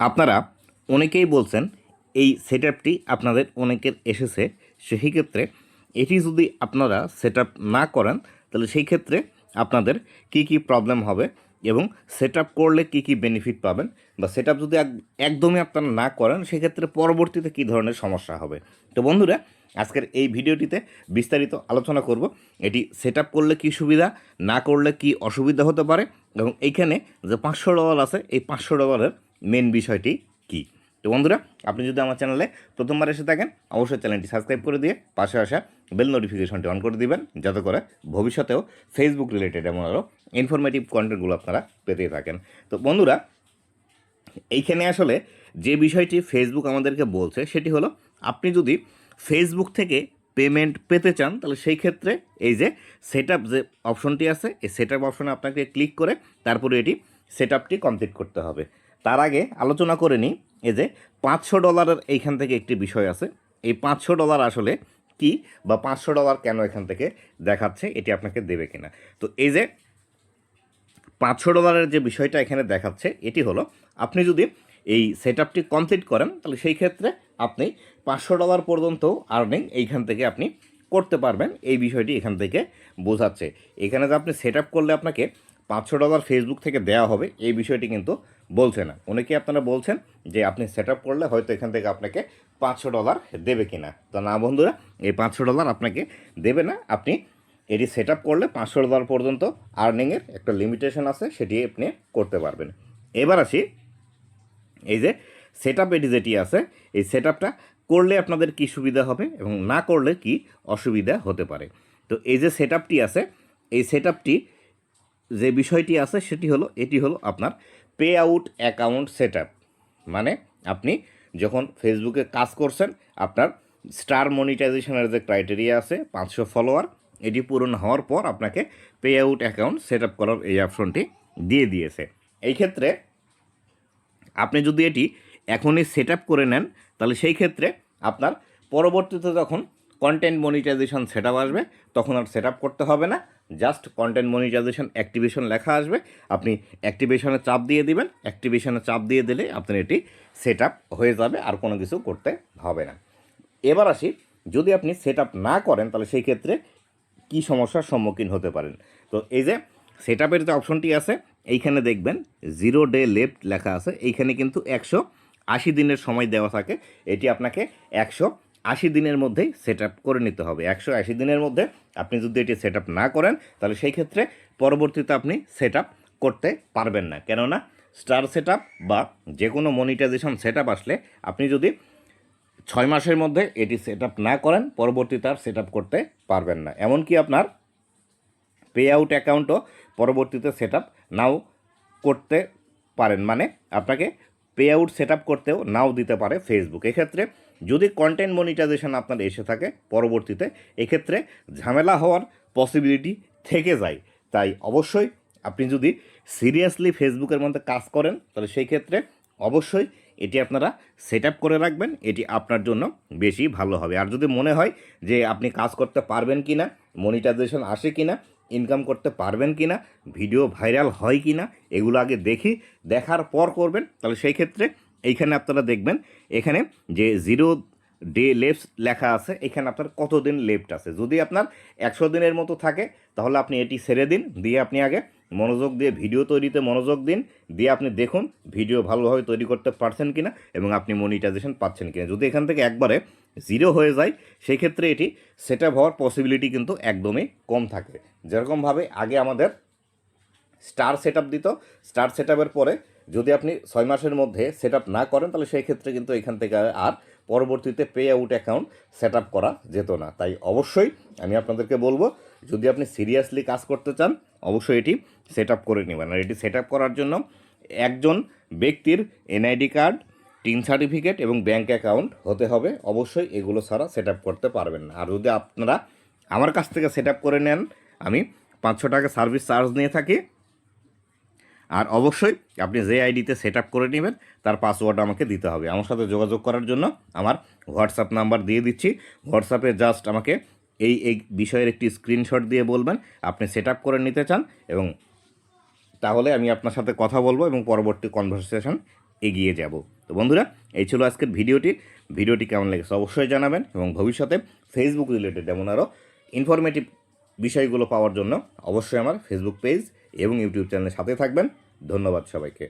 আপনারা অনেকেই বলছেন এই সেটআপটি আপনাদের অনেকের এসেছে, সেই ক্ষেত্রে এটি যদি আপনারা সেটআপ না করেন তাহলে সেই ক্ষেত্রে আপনাদের কি কি প্রবলেম হবে এবং সেটআপ করলে কি কি বেনিফিট পাবেন, বা সেটআপ যদি একদমই আপনারা না করেন সেক্ষেত্রে পরবর্তীতে কী ধরনের সমস্যা হবে। তো বন্ধুরা, আজকের এই ভিডিওটিতে বিস্তারিত আলোচনা করব এটি সেটআপ করলে কি সুবিধা, না করলে কি অসুবিধা হতে পারে, এবং এইখানে যে $500 আছে এই $500 মেন বিষয়টি কী। তো বন্ধুরা, আপনি যদি আমার চ্যানেলে প্রথমবার এসে থাকেন অবশ্যই চ্যানেলটি সাবস্ক্রাইব করে দিয়ে পাশে আসা বেল নোটিফিকেশনটি অন করে দিবেন, যাতে করে ভবিষ্যতেও ফেসবুক রিলেটেড এমন আরও ইনফরমেটিভ কন্টেন্টগুলো আপনারা পেতেই থাকেন। তো বন্ধুরা, এইখানে আসলে যে বিষয়টি ফেসবুক আমাদেরকে বলছে সেটি হলো, আপনি যদি ফেসবুক থেকে পেমেন্ট পেতে চান তাহলে সেই ক্ষেত্রে এই যে সেটআপ যে অপশনটি আছে এই সেটআপ অপশনে আপনাকে ক্লিক করে তারপরে এটি সেটআপটি কমপ্লিট করতে হবে। তার আগে আলোচনা করে নিই, এই যে $500 এইখান থেকে একটি বিষয় আছে। এই $500 আসলে কি, বা $500 কেন এখান থেকে দেখাচ্ছে, এটি আপনাকে দেবে কিনা। তো এই যে $500 যে বিষয়টা এখানে দেখাচ্ছে এটি হলো, আপনি যদি এই সেটআপটি কমপ্লিট করেন তাহলে সেই ক্ষেত্রে আপনি $500 পর্যন্ত আর্নিং এইখান থেকে আপনি করতে পারবেন। এই বিষয়টি এখান থেকে বোঝাচ্ছে। এখানে যে আপনি সেটআপ করলে আপনাকে $500 ফেসবুক থেকে দেওয়া হবে এই বিষয়টি কিন্তু বলছে না। অনেকেই আপনারা বলছেন যে আপনি সেটআপ করলে হয়তো এখান থেকে আপনাকে $500 দেবে কিনা। তো না বন্ধুরা, এই $500 আপনাকে দেবে না। আপনি এটি সেটআপ করলে $500 পর্যন্ত আর্নিংয়ের একটা লিমিটেশন আছে, সেটি আপনি করতে পারবেন। এবার আসি, এই যে সেটআপ এটি যেটি আছে এই সেটআপটা করলে আপনাদের কি সুবিধা হবে এবং না করলে কি অসুবিধা হতে পারে। তো এই যে সেটআপটি আছে এই সেটআপটি যে বিষয়টি আছে সেটি হলো, এটি হলো আপনার পে আউট অ্যাকাউন্ট সেটআপ। মানে আপনি যখন ফেসবুকে কাজ করছেন, আপনার স্টার মনিটাইজেশনের যে ক্রাইটেরিয়া আছে 500 ফলোয়ার, এটি পূরণ হওয়ার পর আপনাকে পে আউট অ্যাকাউন্ট সেটআপ করার এই অপশনটি দিয়ে দিয়েছে। এই ক্ষেত্রে আপনি যদি এটি এখনই সেটআপ করে নেন তাহলে সেই ক্ষেত্রে আপনার পরবর্তীতে যখন কন্টেন্ট মনিটাইজেশন সেটআপ আসবে তখন আর সেটআপ করতে হবে না। জাস্ট কন্টেন্ট মনিটাইজেশন অ্যাক্টিভেশন লেখা আসবে, আপনি অ্যাক্টিভেশনে চাপ দিয়ে দিবেন। অ্যাক্টিভেশনে চাপ দিয়ে দিলে আপনার এটি সেটআপ হয়ে যাবে, আর কোনো কিছু করতে হবে না। এবার আসি, যদি আপনি সেটআপ না করেন তাহলে সেই ক্ষেত্রে কী সমস্যার সম্মুখীন হতে পারেন। তো এই যে সেটআপের যে অপশনটি আছে এইখানে দেখবেন 0 ডে লেফট লেখা আছে। এইখানে কিন্তু 180 দিনের সময় দেওয়া থাকে। এটি আপনাকে 180 দিনের মধ্যেই সেটআপ করে নিতে হবে। 180 দিনের মধ্যে আপনি যদি এটি সেটআপ না করেন তাহলে সেই ক্ষেত্রে পরবর্তীতে আপনি সেটআপ করতে পারবেন না। কেননা স্টার সেটআপ বা যে কোনো মনিটাইজেশন সেটআপ আসলে আপনি যদি 6 মাসের মধ্যে এটি সেটআপ না করেন পরবর্তীতে আর সেটআপ করতে পারবেন না। এমনকি আপনার পে আউট অ্যাকাউন্টও পরবর্তীতে সেটআপ নাও করতে পারেন। মানে আপনাকে পে আউট সেটআপ করতেও নাও দিতে পারে ফেসবুক। এক্ষেত্রে যদি কন্টেন্ট মনিটাইজেশন আপনার এসে থাকে পরবর্তীতে, এক্ষেত্রে ঝামেলা হওয়ার পসিবিলিটি থেকে যায়। তাই অবশ্যই আপনি যদি সিরিয়াসলি ফেসবুকের মধ্যে কাজ করেন তাহলে সেই ক্ষেত্রে অবশ্যই এটি আপনারা সেটআপ করে রাখবেন। এটি আপনার জন্য বেশি ভালো হবে। আর যদি মনে হয় যে আপনি কাজ করতে পারবেন কি না, মনিটাইজেশন আসে কি না, ইনকাম করতে পারবেন কি না, ভিডিও ভাইরাল হয় কি না, এগুলো আগে দেখার পর করবেন। তাহলে সেই ক্ষেত্রে এইখানে আপনারা দেখবেন এখানে যে 0 ডে লেফট লেখা আছে, এখানে আপনার কতদিন লেফট আছে। যদি আপনার 100 দিনের মতো থাকে তাহলে আপনি এটি ছেড়ে দিন, দিয়ে আপনি আগে মনোযোগ দিয়ে ভিডিও তৈরিতে মনোযোগ দিন, দিয়ে আপনি দেখুন ভিডিও ভালোভাবে তৈরি করতে পারছেন কিনা এবং আপনি মনিটাইজেশন পাচ্ছেন কিনা। যদি এখান থেকে একবারে 0 হয়ে যায় সেই ক্ষেত্রে এটি সেটআপ হওয়ার পসিবিলিটি কিন্তু একদমই কম থাকে। যেরকমভাবে আগে আমাদের স্টার সেটআপ দিত, স্টার সেটআপের পরে যদি আপনি 6 মাসের মধ্যে সেটআপ না করেন তাহলে সেই ক্ষেত্রে কিন্তু এখান থেকে আর পরবর্তীতে পে আউট অ্যাকাউন্ট সেটআপ করা যেত না। তাই অবশ্যই আমি আপনাদেরকে বলবো, যদি আপনি সিরিয়াসলি কাজ করতে চান অবশ্যই এটি সেটআপ করে নেবেন। আর এটি সেটআপ করার জন্য একজন ব্যক্তির এনআইডি কার্ড, টিন সার্টিফিকেট এবং ব্যাঙ্ক অ্যাকাউন্ট হতে হবে। অবশ্যই এগুলো ছাড়া সেটআপ করতে পারবেন না। আর যদি আপনারা আমার কাছ থেকে সেটআপ করে নেন, আমি 500 টাকা সার্ভিস চার্জ নিয়ে থাকি। আর অবশ্যই আপনি যে আইডিতে সেটআপ করে নেবেন তার পাসওয়ার্ড আমাকে দিতে হবে। আমার সাথে যোগাযোগ করার জন্য আমার হোয়াটসঅ্যাপ নাম্বার দিয়ে দিচ্ছি। হোয়াটসঅ্যাপে জাস্ট আমাকে এই বিষয়ের একটি স্ক্রিনশট দিয়ে বলবেন আপনি সেটআপ করে নিতে চান, এবং তাহলে আমি আপনার সাথে কথা বলবো এবং পরবর্তী কনভারসেশন এগিয়ে যাব। তো বন্ধুরা, এই ছিল আজকের ভিডিওটি কেমন লেগেছে অবশ্যই জানাবেন, এবং ভবিষ্যতে ফেসবুক রিলেটেড এমন আরও ইনফরমেটিভ বিষয়গুলো পাওয়ার জন্য অবশ্যই আমার ফেসবুক পেজ এবং ইউটিউব চ্যানেলের সাথে থাকবেন। ধন্যবাদ সবাইকে।